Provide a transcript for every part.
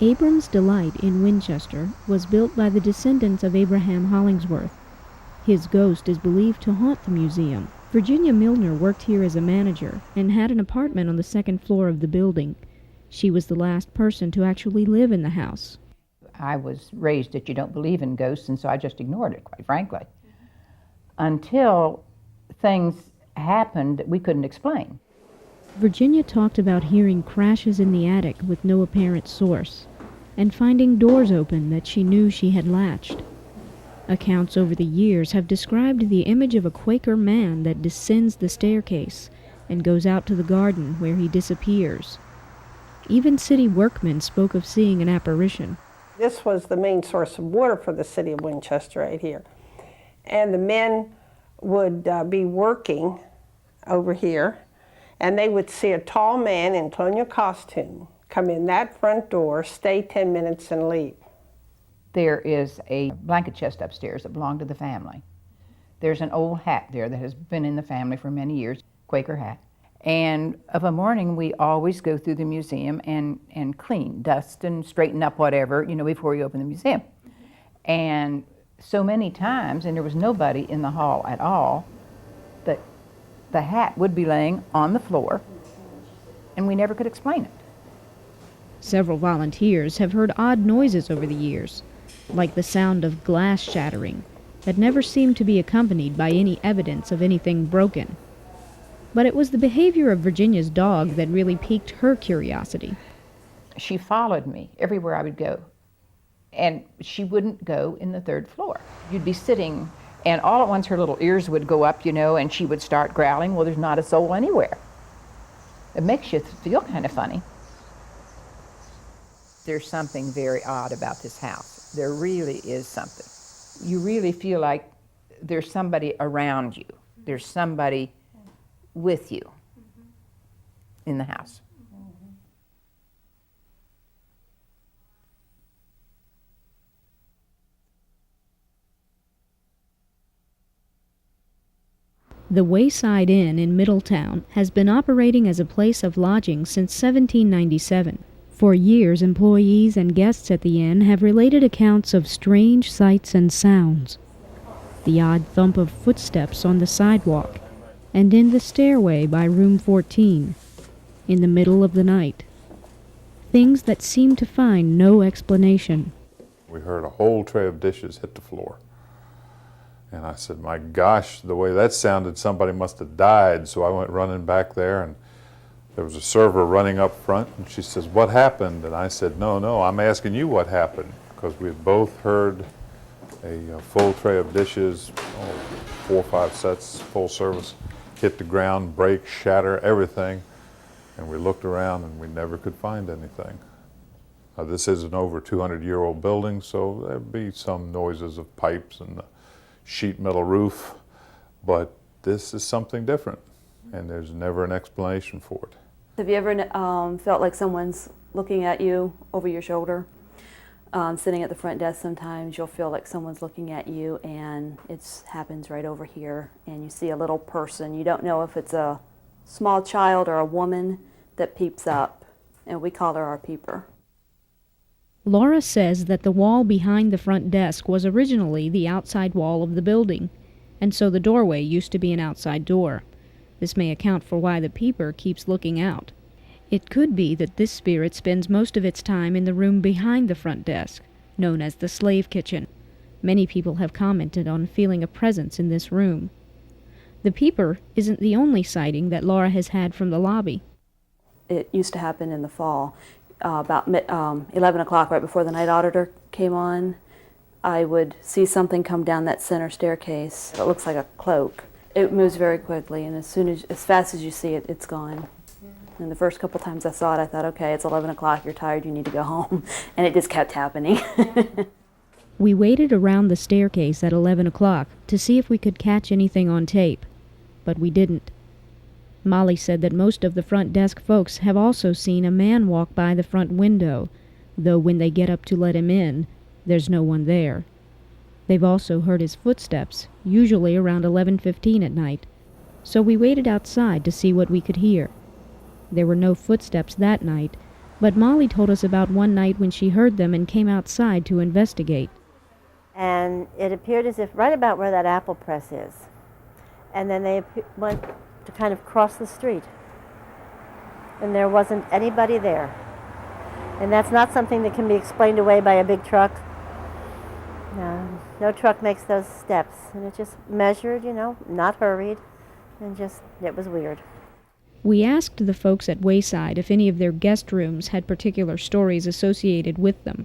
Abram's Delight in Winchester was built by the descendants of Abraham Hollingsworth. His ghost is believed to haunt the museum. Virginia Milner worked here as a manager and had an apartment on the second floor of the building. She was the last person to actually live in the house. I was raised that you don't believe in ghosts, and so I just ignored it, quite frankly, until things happened that we couldn't explain. Virginia talked about hearing crashes in the attic with no apparent source, and finding doors open that she knew she had latched. Accounts over the years have described the image of a Quaker man that descends the staircase and goes out to the garden where he disappears. Even city workmen spoke of seeing an apparition. This was the main source of water for the city of Winchester right here. And the men would be working over here, and they would see a tall man in colonial costume come in that front door, stay 10 minutes, and leave. There is a blanket chest upstairs that belonged to the family. There's an old hat there that has been in the family for many years, Quaker hat. And of a morning, we always go through the museum and clean, dust and straighten up whatever, before you open the museum. And so many times, and there was nobody in the hall at all, that the hat would be laying on the floor, and we never could explain it. Several volunteers have heard odd noises over the years, like the sound of glass shattering, that never seemed to be accompanied by any evidence of anything broken. But it was the behavior of Virginia's dog that really piqued her curiosity. She followed me everywhere I would go, and she wouldn't go in the third floor. You'd be sitting, and all at once her little ears would go up, and she would start growling. Well, there's not a soul anywhere. It makes you feel kind of funny. There's something very odd about this house. There really is something. You really feel like there's somebody around you. There's somebody with you in the house. The Wayside Inn in Middletown has been operating as a place of lodging since 1797. For years, employees and guests at the inn have related accounts of strange sights and sounds. The odd thump of footsteps on the sidewalk, and in the stairway by room 14, in the middle of the night. Things that seem to find no explanation. We heard a whole tray of dishes hit the floor. And I said, my gosh, the way that sounded, somebody must have died. So I went running back there, and there was a server running up front, and she says, what happened? And I said, no, I'm asking you what happened, because we had both heard a full tray of dishes, 4 or 5 sets, full service, hit the ground, break, shatter, everything. And we looked around, and we never could find anything. This is an over 200-year-old building, so there'd be some noises of pipes and the sheet metal roof, but this is something different, and there's never an explanation for it. Have you ever felt like someone's looking at you over your shoulder? Sitting at the front desk, sometimes you'll feel like someone's looking at you, and it happens right over here, and you see a little person. You don't know if it's a small child or a woman that peeps up, and we call her our peeper. Laura says that the wall behind the front desk was originally the outside wall of the building, and so the doorway used to be an outside door. This may account for why the peeper keeps looking out. It could be that this spirit spends most of its time in the room behind the front desk, known as the slave kitchen. Many people have commented on feeling a presence in this room. The peeper isn't the only sighting that Laura has had from the lobby. It used to happen in the fall. About 11 o'clock, right before the night auditor came on, I would see something come down that center staircase. It looks like a cloak. It moves very quickly, and as fast as you see it, it's gone. And the first couple times I saw it, I thought, okay, it's 11 o'clock, you're tired, you need to go home. And it just kept happening. We waited around the staircase at 11 o'clock to see if we could catch anything on tape, but we didn't. Molly said that most of the front desk folks have also seen a man walk by the front window, though when they get up to let him in, there's no one there. They've also heard his footsteps, usually around 11:15 at night, so we waited outside to see what we could hear. There were no footsteps that night, But Molly told us about one night when she heard them and came outside to investigate. And it appeared as if right about where that apple press is. And then they went to kind of cross the street. And there wasn't anybody there. And that's not something that can be explained away by a big truck. No truck makes those steps. And it just measured, not hurried. And just, it was weird. We asked the folks at Wayside if any of their guest rooms had particular stories associated with them.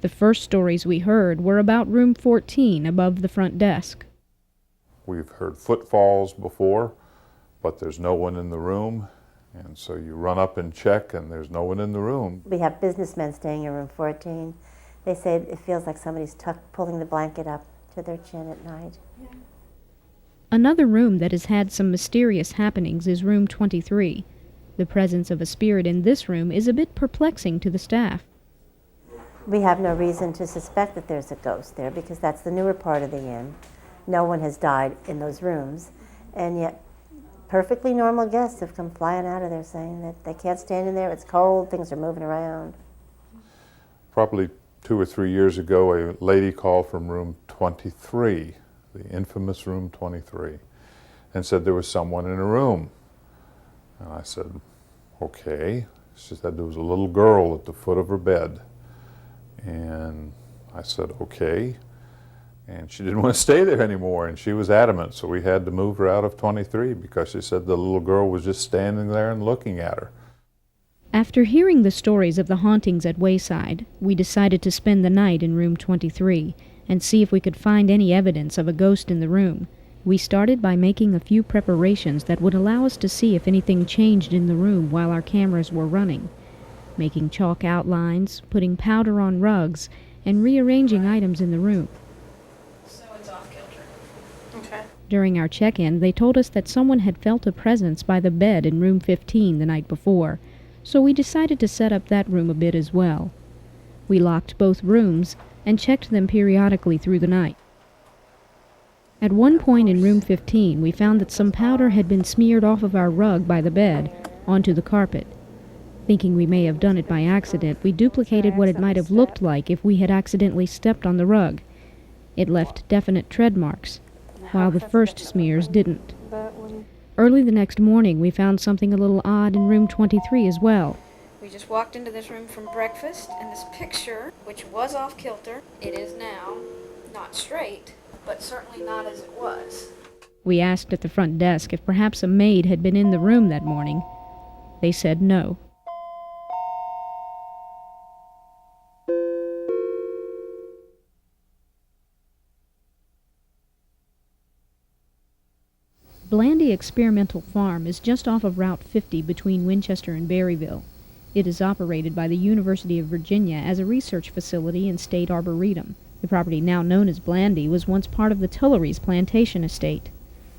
The first stories we heard were about room 14 above the front desk. We've heard footfalls before, but there's no one in the room. And so you run up and check, and there's no one in the room. We have businessmen staying in room 14. They say it feels like somebody's pulling the blanket up to their chin at night. Yeah. Another room that has had some mysterious happenings is room 23. The presence of a spirit in this room is a bit perplexing to the staff. We have no reason to suspect that there's a ghost there because that's the newer part of the inn. No one has died in those rooms, and yet perfectly normal guests have come flying out of there saying that they can't stand in there, it's cold, things are moving around. Probably 2 or 3 years ago, a lady called from room 23, the infamous room 23, and said there was someone in a room. And I said, okay. She said there was a little girl at the foot of her bed. And I said, okay. And she didn't want to stay there anymore, and she was adamant, so we had to move her out of 23 because she said the little girl was just standing there and looking at her. After hearing the stories of the hauntings at Wayside, we decided to spend the night in room 23 and see if we could find any evidence of a ghost in the room. We started by making a few preparations that would allow us to see if anything changed in the room while our cameras were running. Making chalk outlines, putting powder on rugs, and rearranging items in the room. So it's off kilter. Okay. During our check-in, they told us that someone had felt a presence by the bed in room 15 the night before, so we decided to set up that room a bit as well. We locked both rooms and checked them periodically through the night. At one point in room 15, we found that some powder had been smeared off of our rug by the bed onto the carpet. Thinking we may have done it by accident, we duplicated what it might have looked like if we had accidentally stepped on the rug. It left definite tread marks, while the first smears didn't. Early the next morning, we found something a little odd in room 23 as well. We just walked into this room from breakfast, and this picture, which was off kilter, it is now not straight, but certainly not as it was. We asked at the front desk if perhaps a maid had been in the room that morning. They said no. Blandy Experimental Farm is just off of Route 50 between Winchester and Berryville. It is operated by the University of Virginia as a research facility and state arboretum. The property now known as Blandy was once part of the Tuileries plantation estate.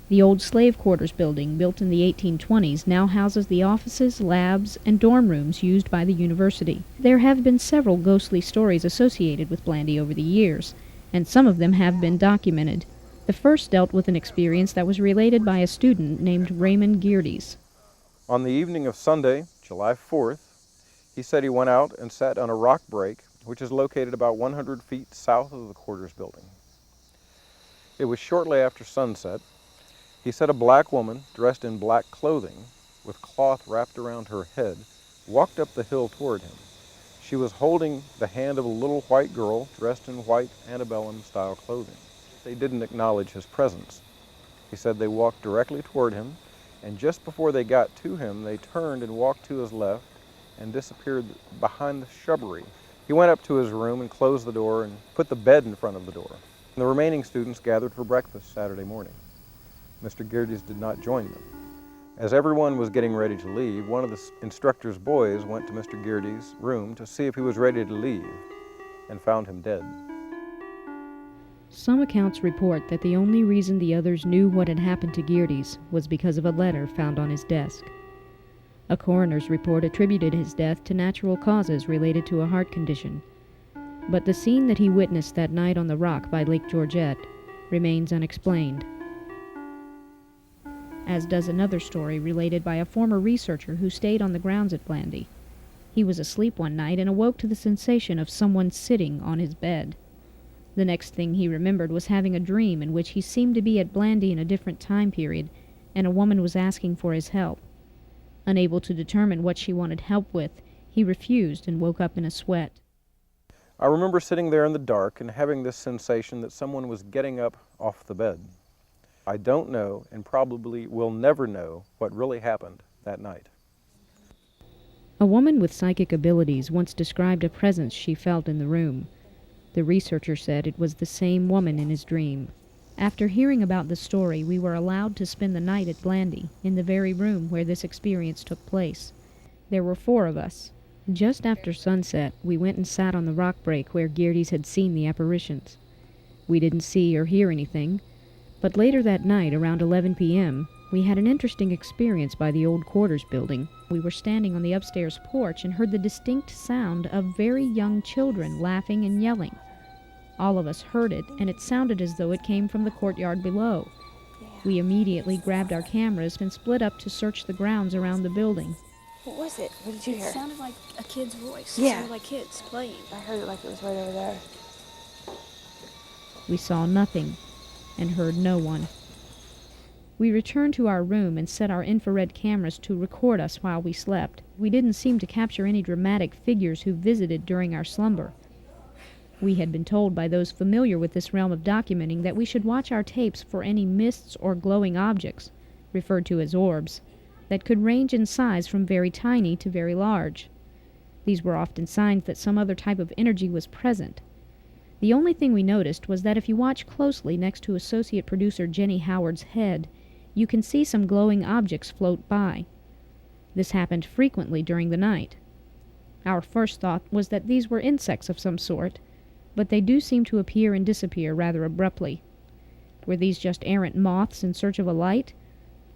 The old slave quarters building, built in the 1820s, now houses the offices, labs, and dorm rooms used by the university. There have been several ghostly stories associated with Blandy over the years, and some of them have been documented. The first dealt with an experience that was related by a student named Raymond Geerdes. On the evening of Sunday, July 4th, he said he went out and sat on a rock break, which is located about 100 feet south of the quarters building. It was shortly after sunset. He said a black woman, dressed in black clothing, with cloth wrapped around her head, walked up the hill toward him. She was holding the hand of a little white girl dressed in white antebellum-style clothing. They didn't acknowledge his presence. He said they walked directly toward him, and just before they got to him, they turned and walked to his left and disappeared behind the shrubbery. He went up to his room and closed the door and put the bed in front of the door. The remaining students gathered for breakfast Saturday morning. Mr. Geerdes did not join them. As everyone was getting ready to leave, one of the instructor's boys went to Mr. Geerdes' room to see if he was ready to leave and found him dead. Some accounts report that the only reason the others knew what had happened to Geerdes was because of a letter found on his desk. A coroner's report attributed his death to natural causes related to a heart condition, but the scene that he witnessed that night on the rock by Lake Georgette remains unexplained, as does another story related by a former researcher who stayed on the grounds at Blandy. He was asleep one night and awoke to the sensation of someone sitting on his bed. The next thing he remembered was having a dream in which he seemed to be at Blandy in a different time period, and a woman was asking for his help. Unable to determine what she wanted help with, he refused and woke up in a sweat. I remember sitting there in the dark and having this sensation that someone was getting up off the bed. I don't know, and probably will never know, what really happened that night. A woman with psychic abilities once described a presence she felt in the room. The researcher said it was the same woman in his dream. After hearing about the story, we were allowed to spend the night at Blandy, in the very room where this experience took place. There were 4 of us. Just after sunset, we went and sat on the rock break where Geerdes had seen the apparitions. We didn't see or hear anything, but later that night, around 11 p.m., we had an interesting experience by the old quarters building. We were standing on the upstairs porch and heard the distinct sound of very young children laughing and yelling. All of us heard it, and it sounded as though it came from the courtyard below. We immediately grabbed our cameras and split up to search the grounds around the building. What was it? What did you hear? It sounded like a kid's voice. Yeah. It sounded like kids playing. I heard it like it was right over there. We saw nothing and heard no one. We returned to our room and set our infrared cameras to record us while we slept. We didn't seem to capture any dramatic figures who visited during our slumber. We had been told by those familiar with this realm of documenting that we should watch our tapes for any mists or glowing objects, referred to as orbs, that could range in size from very tiny to very large. These were often signs that some other type of energy was present. The only thing we noticed was that if you watch closely next to associate producer Jenny Howard's head, you can see some glowing objects float by. This happened frequently during the night. Our first thought was that these were insects of some sort, but they do seem to appear and disappear rather abruptly. Were these just errant moths in search of a light,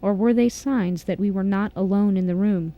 or were they signs that we were not alone in the room?